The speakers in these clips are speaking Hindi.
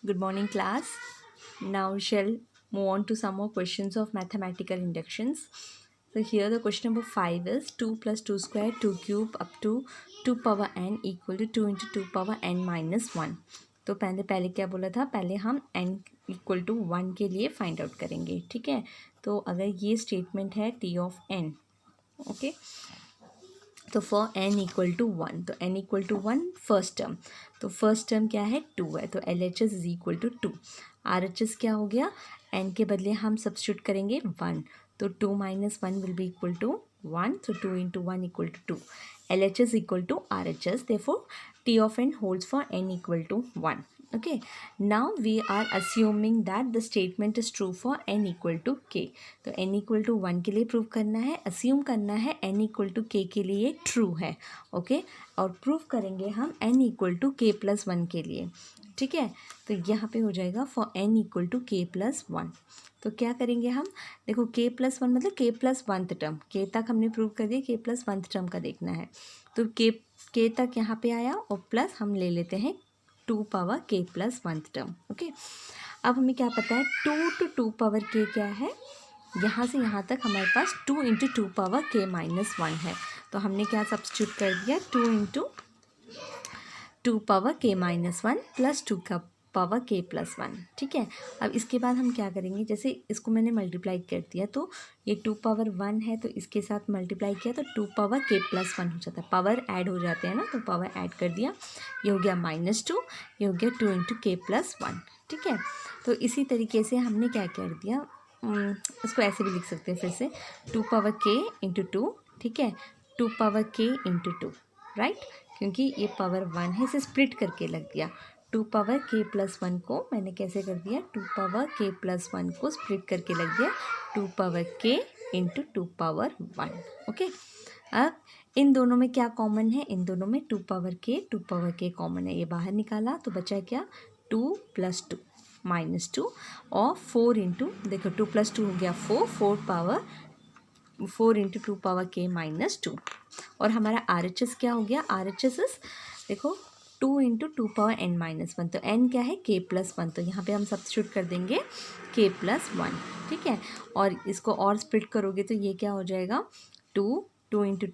Good morning, class. Now we shall move on to some more questions of mathematical inductions. So here the question number 5 is 2 plus 2 square 2 cube up to 2 power n equal to 2 into 2 power n minus 1. तो पहले क्या बोला था, पहले हम n इक्वल टू 1 के लिए फाइंड आउट करेंगे. ठीक है, तो अगर ये स्टेटमेंट है t ऑफ n, ओके, तो फॉर n इक्वल टू 1, तो n equal to 1 first term, तो फर्स्ट टर्म क्या है 2 है, तो L H S is equal to 2. R H S क्या हो गया, n के बदले हम सब्स्टिट्यूट करेंगे 1, तो 2 minus 1 will be equal to 1, तो 2 into 1 equal to 2. L H S equal to R H S, therefore t of n holds for n equal to 1. Okay, now we are assuming that the statement is true for n equal to k. तो n equal to 1 के लिए प्रूव करना है, assume करना है n equal to k के लिए ट्रू है. ओके, और प्रूव करेंगे हम n equal to k plus 1 के लिए. ठीक है, तो यहाँ पे हो जाएगा for n equal to k plus 1. तो क्या करेंगे हम, देखो k plus 1 मतलब k plus 1th term, k तक हमने प्रूव कर दिया, k plus 1th टर्म का देखना है. तो k तक यहाँ पे आया और प्लस हम ले लेते हैं 2 power k plus 1th term. Okay, अब हमें क्या पता है 2 to 2 पावर k क्या है, यहाँ से यहाँ तक हमारे पास 2 इंटू 2 पावर k माइनस 1 है. तो हमने क्या सब्स्टिट्यूट कर दिया 2 into 2 power k minus 1 plus 2 का पावर k प्लस 1. ठीक है, अब इसके बाद हम क्या करेंगे, जैसे इसको मैंने मल्टीप्लाई कर दिया तो ये 2 पावर 1 है, तो इसके साथ मल्टीप्लाई किया तो 2 पावर k प्लस 1 हो जाता है, पावर ऐड हो जाते हैं ना, तो पावर ऐड कर दिया, ये हो गया -2, ये हो गया 2 इंटू k प्लस 1. ठीक है, तो इसी तरीके से हमने क्या कर दिया, इसको ऐसे भी लिख सकते हैं फिर से 2 पावर k इंटू 2. ठीक है, 2 पावर k इंटू 2, राइट, क्योंकि ये पावर 1 है, इसे स्प्लिट करके लग दिया. 2 पावर k प्लस 1 को मैंने कैसे कर दिया, 2 पावर k प्लस 1 को स्प्लिट करके लग दिया 2 power k into 2 power 1. Okay, अब इन दोनों में क्या कॉमन है, इन दोनों में 2 पावर k कॉमन है, ये बाहर निकाला तो बचा क्या 2 प्लस 2 माइनस 2 और 4 इंटू, देखो 2 प्लस 2 हो गया 4 इंटू 2 पावर k माइनस 2. और हमारा आर एच एस क्या हो गया, आर एच एस देखो 2 इंटू 2 पावर n माइनस 1, तो n क्या है k प्लस 1, तो यहाँ पे हम सब्स्टिट्यूट कर देंगे k प्लस 1. ठीक है, और इसको और स्प्लिट करोगे तो ये क्या हो जाएगा 2 इंटू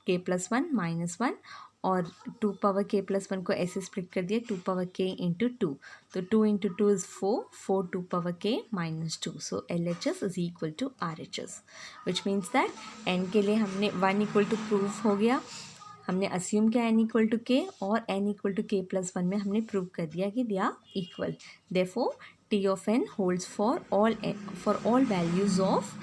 k प्लस 1 माइनस 1, और 2 पावर k प्लस 1 को ऐसे स्प्लिट कर दिया 2 पावर k इंटू 2, तो 2 into 2 is 4 2 power k minus 2. So L H S is equal to R H S, which means that n के लिए हमने 1 इक्वल टू प्रूफ हो गया, हमने अस्यूम किया n इक्वल टू k, और n equal to k plus 1 में हमने प्रूव कर दिया कि they are equal. Therefore t of n holds for all values of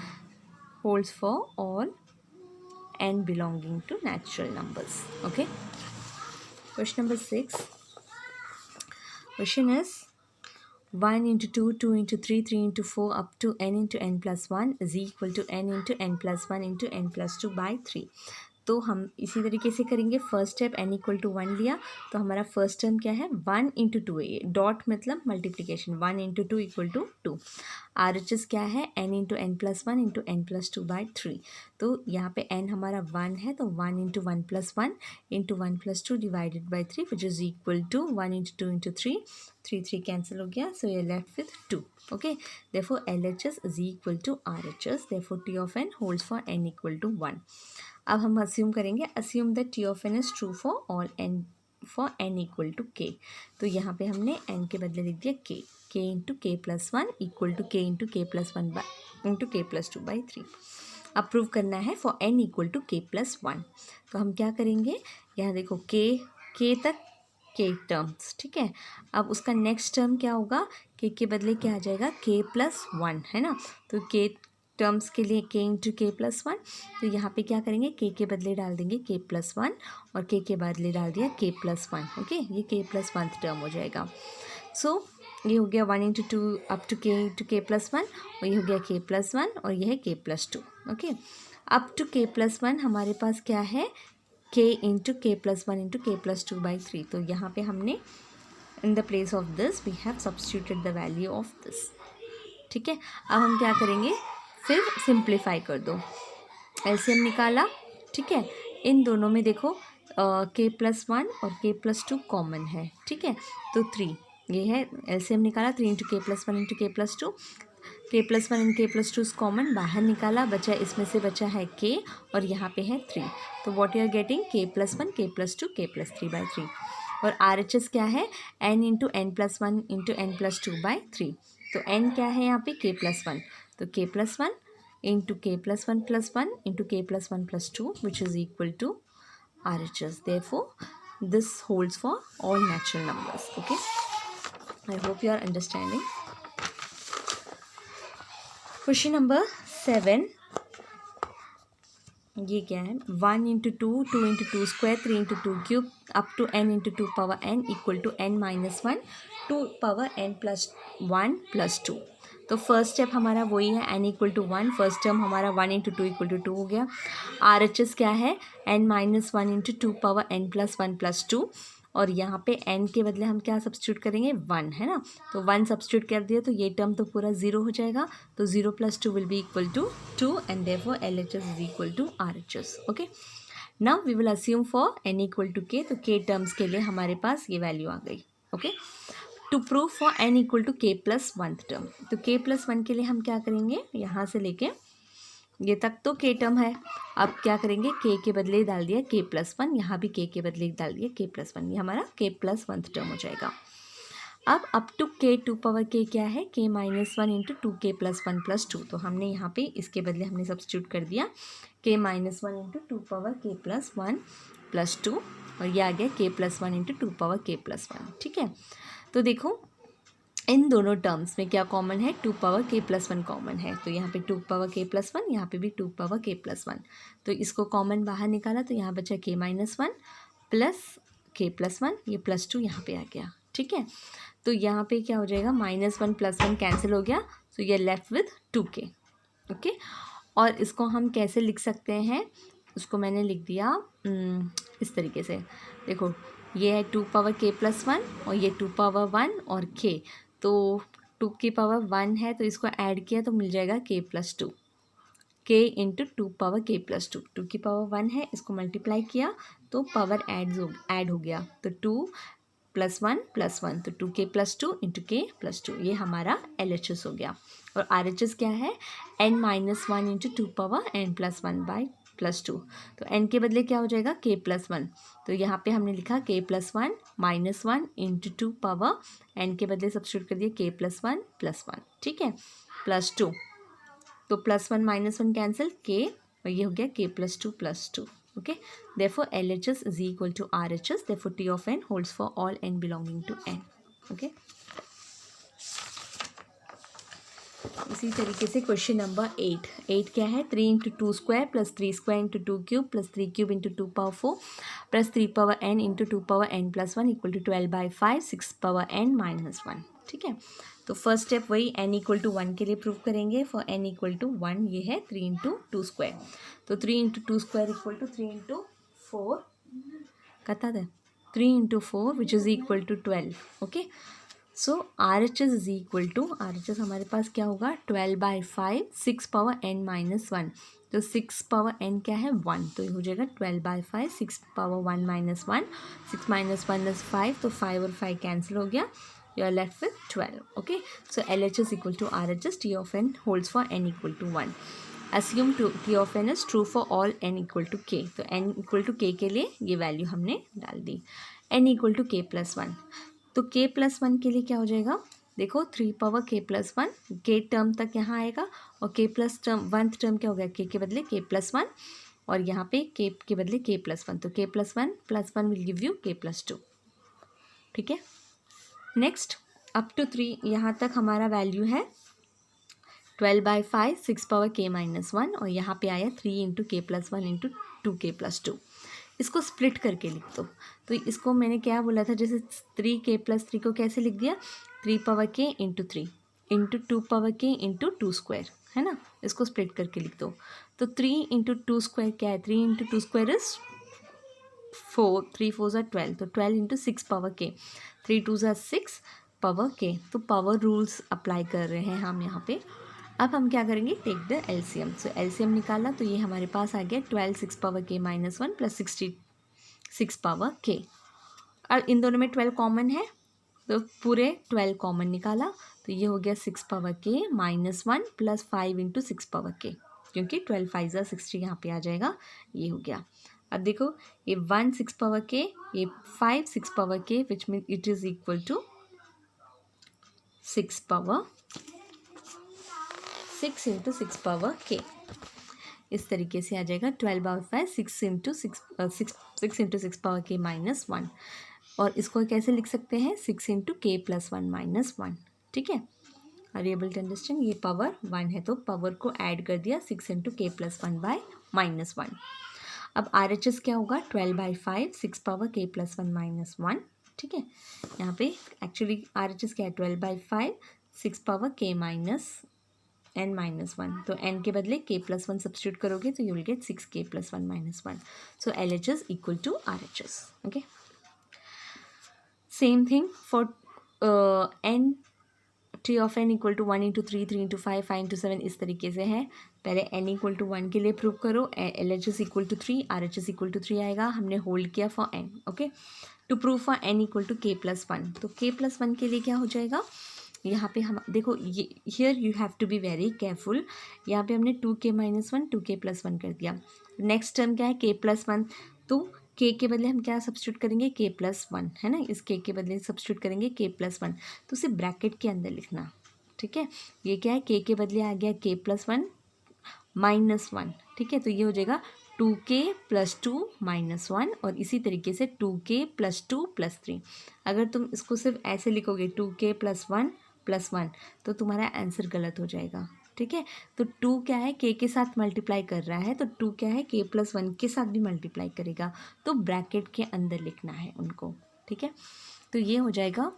n belonging to natural numbers. Okay, question number 6. Question is 1 into 2, 2 into 3, 3 into 4 up to n into n plus 1 is equal to n into n plus 1 into n plus 2 by 3. तो हम इसी तरीके से करेंगे. First step n equal to 1 लिया, तो हमारा फर्स्ट टर्म क्या है 1 इंटू 2 है, डॉट मतलब multiplication, 1 into 2 equal to 2. R H S क्या है n into n plus 1 into n plus 2 by 3. तो यहाँ पे n हमारा 1 है, तो 1 into 1 plus 1 into 1 plus 2 divided by 3 which is equal to 1 into 2 into 3 cancel हो गया, सो ये left with 2. Okay, therefore L H S is equal to R H S, therefore T of n holds for n equal to 1. अब हम अस्यूम करेंगे, assume that T of n is true for n equal to k. तो यहाँ पे हमने n के बदले लिख दिया k into k plus 1 equal to k into k plus 1 into k plus 2 by 3. अब प्रूव करना है for n equal to k plus 1. तो हम क्या करेंगे, यहाँ देखो k तक k टर्म्स. ठीक है, अब उसका नेक्स्ट टर्म क्या होगा, k के बदले क्या आ जाएगा k प्लस 1 है ना, तो k टर्म्स के लिए k इंटू k प्लस 1. तो यहाँ पे क्या करेंगे, k के बदले डाल देंगे k प्लस 1 और k के बदले डाल दिया k प्लस 1. ओके, ये k प्लस 1 टर्म हो जाएगा. सो ये हो गया 1 into 2 up to k plus 1, और ये हो गया k प्लस 1 और ये है k plus 2. Okay, up to k plus 1 हमारे पास क्या है k into k plus 1 into k plus 2 by 3. तो यहाँ पे हमने in the place of this we have substituted the value of this. ठीक है, अब हम क्या करेंगे, फिर सिंप्लीफाई कर दो, एलसीएम निकाला. ठीक है, इन दोनों में देखो k प्लस 1 और k प्लस 2 कॉमन है. ठीक है, तो 3 ये है एलसीएम निकाला, 3 इंटू के प्लस 1 इंटू के प्लस 2, के प्लस 1 इन के प्लस 2 कॉमन बाहर निकाला, बचा इसमें से बचा है के और यहाँ पे है 3। तो व्हाट यू आर गेटिंग के प्लस 1 के प्लस 2 के प्लस 3 बाई 3। और आर एच एस क्या है n into N plus 1 into N plus 2 by 3। तो n क्या है यहाँ पे के प्लस 1, तो के प्लस 1 इंटू के प्लस 1 प्लस 1 इंटू के plus 1 plus 2 which is equal to RHS. Therefore, this holds for all natural numbers. Okay, I hope you are understanding. Question number 7. ये क्या है 1 into 2 2 into 2 square 3 into 2 cube up to n into 2 power n equal to n minus 1 2 power n plus 1 plus 2। तो फर्स्ट स्टेप हमारा वही है n equal to 1, first term हमारा 1 इंटू 2 इक्वल टू 2 हो गया। आर एच एस क्या है n minus 1 into 2 power n plus 1 plus 2, और यहाँ पे n के बदले हम क्या सब्स्टिट्यूट करेंगे 1 है ना, तो 1 सब्स्टिट्यूट कर दिया तो ये टर्म तो पूरा 0 हो जाएगा, तो 0 plus 2 will be equal to 2 and therefore LHS is equal to RHS। Okay, now we will assume for n equal to k, तो k टर्म्स के लिए हमारे पास ये वैल्यू आ गई। Okay, to prove for n equal to k plus 1 term, तो k प्लस 1 के लिए हम क्या करेंगे यहाँ से लेके ये तक तो k टर्म है, अब क्या करेंगे k के बदले डाल दिया k प्लस 1, यहाँ भी k के बदले डाल दिया k प्लस 1, ये हमारा k प्लस 1 टर्म हो जाएगा। अब up to k 2 power k क्या है k minus 1 into 2k plus 1 plus 2, तो हमने यहाँ पे इसके बदले हमने सब्स्टिट्यूट कर दिया k minus 1 into 2 power k plus 1 plus 2, और ये आ गया k plus 1 into 2 power k plus 1। ठीक है, तो देखो इन दोनों टर्म्स में क्या कॉमन है 2 पावर k प्लस 1 कॉमन है, तो यहाँ पे 2 पावर k प्लस 1, यहाँ पे भी 2 पावर k प्लस 1, तो इसको कॉमन बाहर निकाला तो यहाँ बचा k minus 1 plus k plus 1, ये प्लस 2 यहाँ पे आ गया। ठीक है, तो यहाँ पे क्या हो जाएगा -1 प्लस 1 कैंसिल हो गया, तो ये लेफ्ट विथ 2k। ओके, और इसको हम कैसे लिख सकते हैं, उसको मैंने लिख दिया इस तरीके से, देखो ये है 2 पावर k प्लस 1 और ये 2 पावर 1 और k, तो 2 की पावर 1 है तो इसको ऐड किया तो मिल जाएगा k plus 2, k into 2 power k plus 2, 2 की पावर 1 है इसको मल्टीप्लाई किया तो पावर ऐड हो गया, तो 2 प्लस 1 तो 2k plus 2 into k plus 2, ये हमारा LHS हो गया। और RHS क्या है n minus 1 into 2 power n plus 1 by plus 2, तो n के बदले क्या हो जाएगा k प्लस 1, तो यहाँ पे हमने लिखा k plus 1 minus 1 into 2 power n के बदले सब्स्टिट्यूट कर दिया k प्लस 1 प्लस 1। ठीक है, प्लस 2, तो प्लस 1 माइनस 1 कैंसिल k, और ये हो गया k plus 2 plus 2। Okay, therefore LHS is equal to RHS, therefore T of n holds for all n belonging to n. Okay, इसी तरीके से क्वेश्चन नंबर 8 क्या है 3 into 2 square plus 3 square into 2 cube plus 3 cube into 2 power 4 plus 3 power n into 2 power n plus 1 equal to 12/5 6 power n minus 1। ठीक है, तो फर्स्ट स्टेप वही n इक्वल टू 1 के लिए प्रूव करेंगे, फॉर n इक्वल टू 1 ये है 3 इंटू 2 स्क्वायर, तो 3 into 2 square equal to 3 into 4 कहता था 3 into 4 which is equal to 12। Okay, so RHS is equal to RHS हमारे पास क्या होगा 12/5 6 पावर n माइनस 1, तो 6 पावर n क्या है 1, तो ये हो जाएगा 12/5 6 पावर 1 माइनस 1, 6 माइनस 1 इज 5, तो 5 और 5 कैंसिल हो गया, you are left with 12. Okay, so LHS equal to RHS, T of n holds for n equal to 1. Assume T of n is true for all n equal to k, तो n equal to k के लिए ये वैल्यू हमने डाल दी, n equal to k plus 1, तो k प्लस 1 के लिए क्या हो जाएगा, देखो 3 power k plus 1, k term तक यहाँ आएगा, और k plus term 1th term क्या हो गया k के बदले k प्लस 1, और यहाँ पे k के बदले k प्लस 1, तो k plus 1 will give you k plus 2। ठीक है, नेक्स्ट अप टू 3 यहाँ तक हमारा वैल्यू है 12/5 6 पावर k माइनस 1, और यहाँ पे आया 3 into k plus 1 into 2k plus 2, इसको स्प्लिट करके लिख दो, तो इसको मैंने क्या बोला था, जैसे 3k प्लस 3 को कैसे लिख दिया 3 power k into 3 into 2 power k into 2 square, है ना, इसको स्प्लिट करके लिख दो, तो 3 इंटू 2 स्क्वायर क्या है 3 इंटू 2 स्क्वायर इज 4, 3 4 ज़ा 12, तो 12 इंटू 6 पावर k, 3 2 ज़ा 6 पावर k, तो पावर रूल्स अप्लाई कर रहे हैं हम यहाँ पे। अब हम क्या करेंगे take the LCM, so LCM निकाला तो ये हमारे पास आ गया 12 6 power k minus 1 plus 66 power k, और इन दोनों में 12 कॉमन है, तो पूरे 12 कॉमन निकाला, तो ये हो गया 6 power k minus 1 plus 5 into 6 power k, क्योंकि 12 5 60 यहाँ पे आ जाएगा, ये हो गया। अब देखो ये 1 6 पावर k, ये 5 6 power k, which mean it is equal to 6 power 6 into 6 power k। इस तरीके से आ जाएगा 12 power 5 6 into 6 power k minus 1। और इसको कैसे लिख सकते हैं, 6 इंटू k प्लस 1 माइनस 1। ठीक है, are you able to understand? ये पावर 1 है तो पावर को ऐड कर दिया 6 into k plus 1 by minus 1। अब आर एच एस क्या होगा, 12 by 5 6 power k plus 1 minus 1। ठीक है, यहाँ पे एक्चुअली आर एच एस क्या है, 12 by 5 6 power k minus n minus 1, तो n के बदले k प्लस 1 सब्स्टिट्यूट करोगे तो you will get 6k plus 1 minus 1। So L H S equal to R H S. Okay, same thing for n t of n equal to 1 into 3 3 into 5 5 into 7, इस तरीके से है। पहले n इक्वल टू 1 के लिए प्रूव करो, L H S equal to 3, R H S equal to 3 आएगा। हमने होल्ड किया for n। Okay, to prove for n equal to k plus 1, तो k प्लस 1 के लिए क्या हो जाएगा, यहाँ पे हम देखो, ये here you have to be very careful. यहाँ पे हमने 2k माइनस 1 2k प्लस 1 कर दिया। नेक्स्ट टर्म क्या है, k प्लस 1, तो k के बदले हम क्या सब्स्टिट्यूट करेंगे, k प्लस 1 है ना, इस k के बदले सब्स्टिट्यूट करेंगे k प्लस 1, तो उसे ब्रैकेट के अंदर लिखना। ठीक है, ये क्या है, k के बदले आ गया k प्लस 1 माइनस 1। ठीक है, तो ये हो जाएगा 2k प्लस 2 माइनस 1, और इसी तरीके से 2k प्लस 2 प्लस 3। अगर तुम इसको सिर्फ ऐसे लिखोगे 2k प्लस 1 प्लस 1, तो तुम्हारा आंसर गलत हो जाएगा। ठीक है, तो 2 क्या है, k के साथ मल्टीप्लाई कर रहा है, तो 2 क्या है, k प्लस 1 के साथ भी मल्टीप्लाई करेगा, तो ब्रैकेट के अंदर लिखना है उनको। ठीक है, तो ये हो जाएगा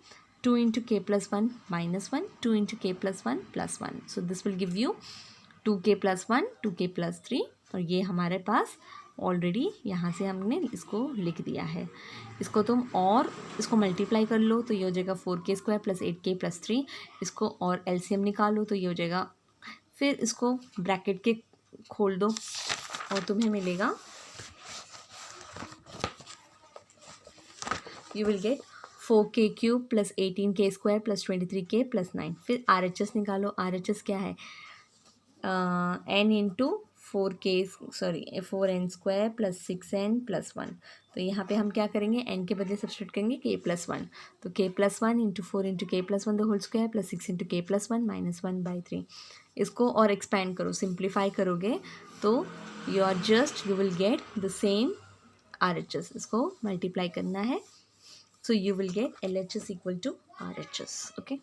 2 into k plus 1 minus 1 2 into k plus 1 plus 1। So this will give you 2k plus 1 2k plus 3, और ये हमारे पास ऑलरेडी यहाँ से हमने इसको लिख दिया है। इसको तुम और इसको मल्टीप्लाई कर लो तो ये हो जाएगा 4k square plus 8k plus 3। इसको और एलसीएम निकालो तो ये हो जाएगा, फिर इसको ब्रैकेट के खोल दो और तुम्हें मिलेगा, you will gate 4k cube plus 18k square plus 23k plus 9। फिर आर एच एस निकालो, आर एच एस क्या है, n into 4n square plus 6n plus 1। तो यहाँ पे हम क्या करेंगे, n के बदले सब्स्टिट्यूट करेंगे k प्लस 1, तो k plus 1 into 4 into k plus 1 the whole square plus 6 into k plus 1 minus 1 by 3। इसको और एक्सपैंड करो, सिंप्लीफाई करोगे तो you will get the same R H S. इसको मल्टीप्लाई करना है, so you will get L H S equal to R H S. Okay,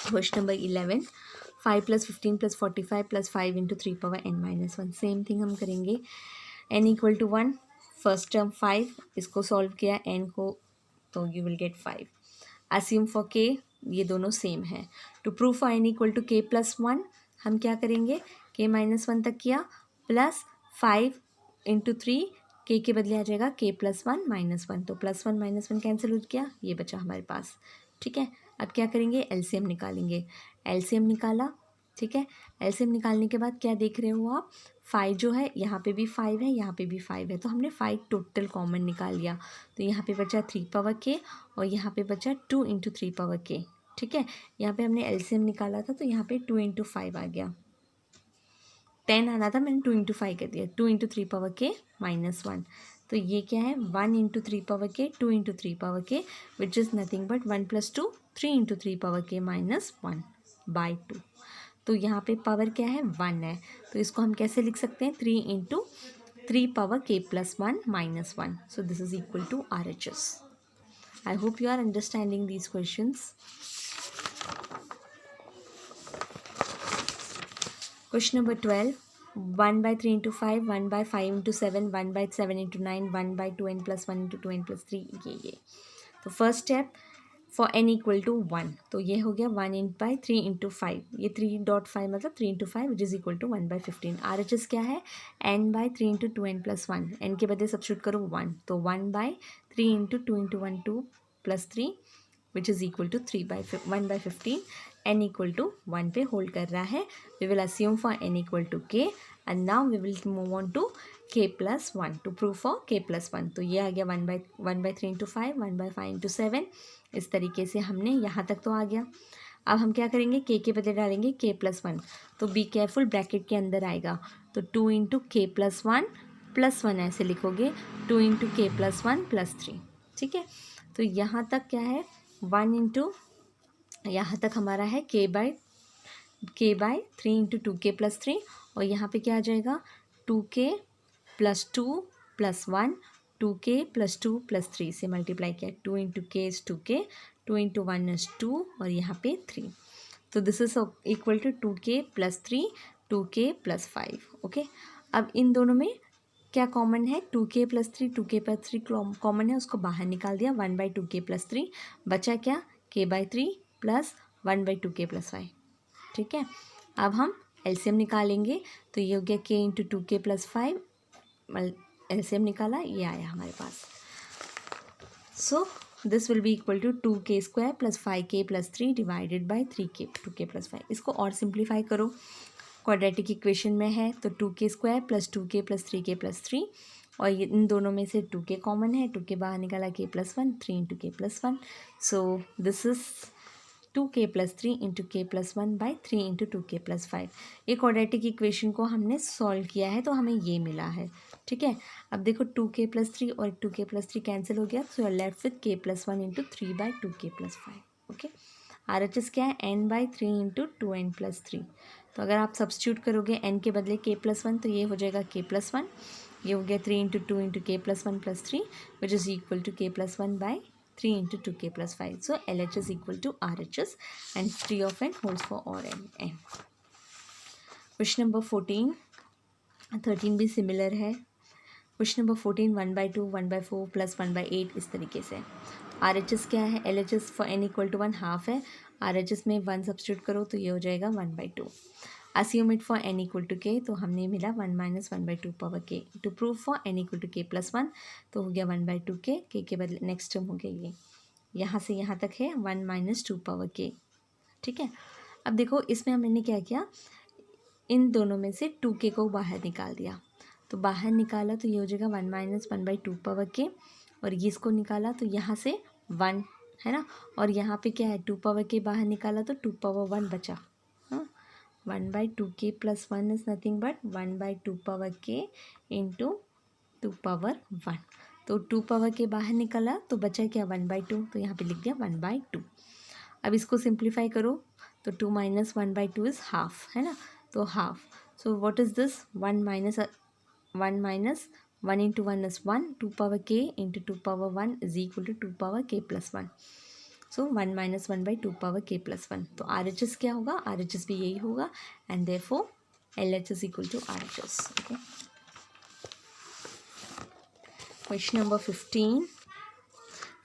question number 11, 5 plus 15 plus 45 plus 5 into 3 power n minus 1। Same thing हम करेंगे, n equal to 1, first term 5, इसको सॉल्व किया n को, तो you will get 5। Assume for k, ये दोनों सेम है। To prove for n equal to k plus 1, हम क्या करेंगे, k माइनस 1 तक किया प्लस 5 इंटू 3, k के बदले आ जाएगा k प्लस 1 माइनस 1, तो प्लस 1 माइनस 1 कैंसिल हो गया, ये बचा हमारे पास। ठीक है, अब क्या करेंगे, एलसीएम निकालेंगे। एलसीएम निकाला, ठीक है, एलसीएम निकालने के बाद क्या देख रहे हो आप, 5 जो है यहाँ पे भी 5 है, यहाँ पे भी 5 है, तो हमने 5 टोटल कॉमन निकाल लिया, तो यहाँ पे बचा 3 पावर k और यहाँ पे बचा 2 इंटू 3 पावर k। ठीक है, यहाँ पे हमने एलसीएम निकाला था तो यहाँ पे 2 इंटू 5 आ गया, 10 आना था, मैंने 2 इंटू 5 कर दिया, 2 इंटू 3 पावर k माइनस 1। तो ये क्या है, 1 into 3 power k 2 into 3 power k which is nothing but 1 plus 2 3 into 3 power k minus 1 by 2। तो यहाँ पे पावर क्या है, 1 है, तो इसको हम कैसे लिख सकते हैं, 3 into 3 power k plus 1 minus 1। So this is equal to R H S. I hope you are understanding these questions. Question number 12, 1 by 3 into 5, 1 by 5 into 7, 1 by 7 into 9, 1 by 2n plus 1 into 2n plus 3, ये। तो first step for n equal to 1, तो ये हो गया 1 इन बाई 3 इंटू 5, ये 3.5 मतलब 3 into 5 which is equal to 1 by 15। R H S क्या है, n by 3 into 2n plus 1, n के बदले सब्स्टिट्यूट करो 1, तो 1 by 3 into 2 into 1 2 plus 3 which is equal to 1 by 15। n equal to 1 पे होल्ड कर रहा है। We will assume for n equal to k, and now we will move on to k plus 1 to prove for k plus 1। तो ये आ गया 1/3 इंटू 5, 1/5 इंटू 7। इस तरीके से हमने यहाँ तक तो आ गया। अब हम क्या करेंगे, के बदले डालेंगे k प्लस 1। तो बी केयरफुल, ब्रैकेट के अंदर आएगा तो 2 इंटू k प्लस 1 प्लस 1 ऐसे लिखोगे, 2 इंटू k प्लस 1 प्लस 3। ठीक है, तो यहाँ तक क्या है 1 इंटू, यहाँ तक हमारा है k by 3 into 2k plus 3। और यहाँ पे क्या आ जाएगा 2k plus 2 plus 1, 2k plus 2 plus 3 से मल्टीप्लाई किया, 2 into k is 2k, 2 into 1 is 2 और यहाँ पे 3। तो this is equal to 2k plus 3, 2k plus 5। Okay, अब इन दोनों में क्या कॉमन है, 2k plus 3, 2k plus 3 common है, उसको बाहर निकाल दिया, 1/2k प्लस 3 बचा क्या, k/3 प्लस 1/2k प्लस 5। ठीक है, अब हम एलसीएम निकालेंगे तो ये हो गया k into 2k plus 5, LCM निकाला, ये आया हमारे पास। So this will be equal to 2k square plus 5k plus 3 divided by 3k, 2k plus 5। इसको और सिंप्लीफाई करो, क्वाड्रेटिक इक्वेशन में है तो 2k square plus 2k plus 3k plus 3, और ये इन दोनों में से 2k कॉमन है, 2k बाहर निकाला, k plus 1, 3 into k plus 1। So this is 2k plus 3 into k plus 1 by 3 into 2k plus 5। ये क्वाड्रेटिक इक्वेशन को हमने सॉल्व किया है तो हमें ये मिला है। ठीक है, अब देखो 2k प्लस 3 और 2k प्लस 3 कैंसिल हो गया, so left with k plus 1 into 3 by 2k plus 5। Okay, RHS क्या है, n/3 इंटू 2n प्लस 3। तो अगर आप सब्स्टिट्यूट करोगे n के बदले k प्लस 1 तो ये हो जाएगा k प्लस 1, ये हो गया 3 into 2 into k plus 1 plus 3 which is equal to k plus 1 by 3 into 2k plus 5. So LHS equal to RHS and 3 of n holds for all n. Question number 14, 13 भी सिमिलर है। क्वेश्चन नंबर 14, 1/2, 1/4 प्लस 1/8 इस तरीके से। RHS क्या है, LHS for n equal to 1 half है, RHS में 1 सब्स्टिट्यूट करो तो ये हो जाएगा 1/2। Assume it for n equal to k, तो हमने मिला 1 minus 1/2 power k। To prove for n equal to k plus 1 तो हो गया 1/2k, k के बदले नेक्स्ट टर्म हो गया ये, यहाँ से यहाँ तक है 1 माइनस 2 पावर k। ठीक है, अब देखो इसमें मैंने क्या किया, इन दोनों में से 2k को बाहर निकाल दिया, तो बाहर निकाला तो ये हो जाएगा 1 माइनस 1/2 पावर k, और ये इसको निकाला तो यहाँ से 1 है ना, और यहाँ पे क्या है 2 पावर k बाहर निकाला तो 2 पावर 1 बचा। 1/2k plus 1 is nothing but 1/2 power k into 2 power 1। तो 2 पावर k बाहर निकला तो बचा क्या 1/2, तो यहाँ पे लिख दिया 1/2। अब इसको सिंप्लीफाई करो तो 2 माइनस 1/2 इज़ हाफ, है ना, तो half. So what is this, 1 minus 1 into 1 is 1, 2 power k into 2 power 1 is equal to 2 power k plus 1। So 1 minus 1/2 power k plus 1। तो RHS क्या होगा, RHS भी यही होगा, and therefore LHS equal to RHS। Okay, question number 15,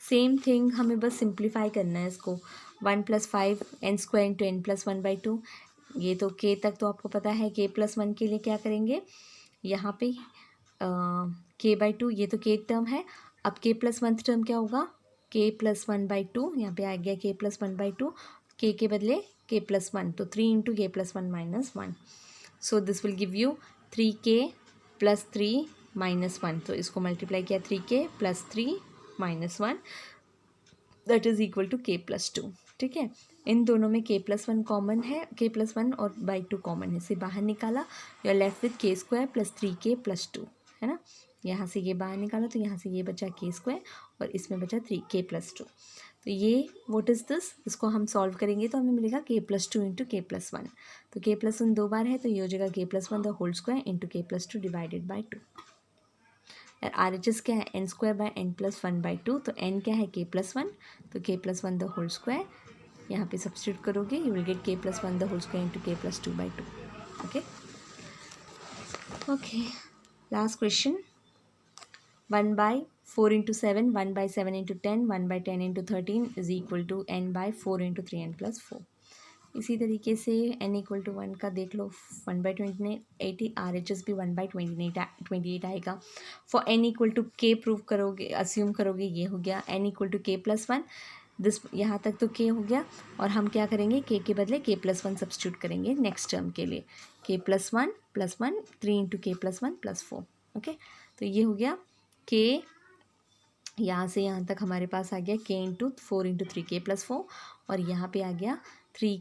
same thing, हमें बस सिंप्लीफाई करना है इसको। 1 plus 5 n square into n plus 1/2, ये तो k तक तो आपको पता है। k प्लस 1 के लिए क्या करेंगे, यहाँ पे k/2, ये तो k टर्म है। अब k प्लस 1 टर्म क्या होगा, k प्लस 1/2, यहाँ पे आ गया k प्लस 1/2, k के बदले k प्लस 1, तो 3 into k plus 1 minus 1। So this will give you 3k plus 3 minus 1, तो इसको मल्टीप्लाई किया 3k plus 3 minus 1 that is equal to k plus 2। ठीक है, इन दोनों में k प्लस 1 कॉमन है, k प्लस 1 और बाई 2 कॉमन है, इसे बाहर निकाला, you are left with k square plus 3k plus 2, है ना। यहाँ से ये बाहर निकाला तो यहाँ से ये बचा k स्क्वायर और इसमें बचा 3k प्लस 2। तो ये व्हाट इज़ दिस, इसको हम सॉल्व करेंगे तो हमें मिलेगा k plus 2 into k plus 1। तो k प्लस 1 दो बार है तो ये हो जाएगा k plus 1 the whole square into k plus 2 divided by 2। RHS क्या है, n square by n plus 1/2, तो n क्या है k प्लस 1, तो k plus 1 the whole square, यहाँ पे सब्स्टिट्यूट करोगे you will get k plus 1 the whole square into k plus 2/2। Okay okay, last question, 1/4 into 7, 1/7 into 10, 1/10 into 13 is equal to n/4 into 3n plus 4। इसी तरीके से n इक्वल टू 1 का देख लो, 1/28, RHS भी 1/28 आएगा। For n equal to k prove करोगे, अस्यूम करोगे, ये हो गया n equal to k plus 1, this यहाँ तक तो k हो गया, और हम क्या करेंगे k के बदले k प्लस 1 सब्स्टिट्यूट करेंगे नेक्स्ट टर्म के लिए, k प्लस 1 प्लस 1, 3 इंटू के प्लस 1 प्लस 4. ओके, तो ये हो गया के, यहाँ से यहाँ तक हमारे पास आ गया के इंटू 4 इंटू 3k प्लस 4, और यहाँ पे आ गया 3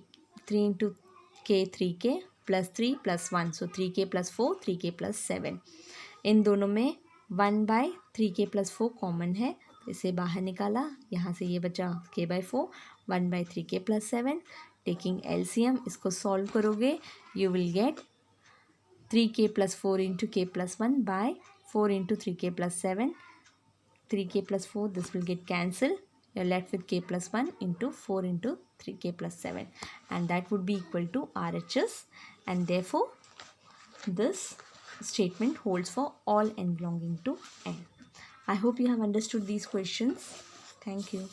इंटू के 3k प्लस 3 प्लस 1, सो 3k प्लस 4 3k प्लस 7. इन दोनों में 1/3k प्लस 4 कॉमन है, तो इसे बाहर निकाला, यहाँ से ये बचा k/4, 1/3k plus 7. Taking LCM, इसको सॉल्व करोगे, you will get 3k plus 4 into के plus 1 by 4 into 3k plus 7. 3k plus 4, this will get cancelled. You're left with k plus 1 into 4 into 3k plus 7, and that would be equal to RHS, and therefore this statement holds for all n belonging to n. I hope you have understood these questions. Thank you.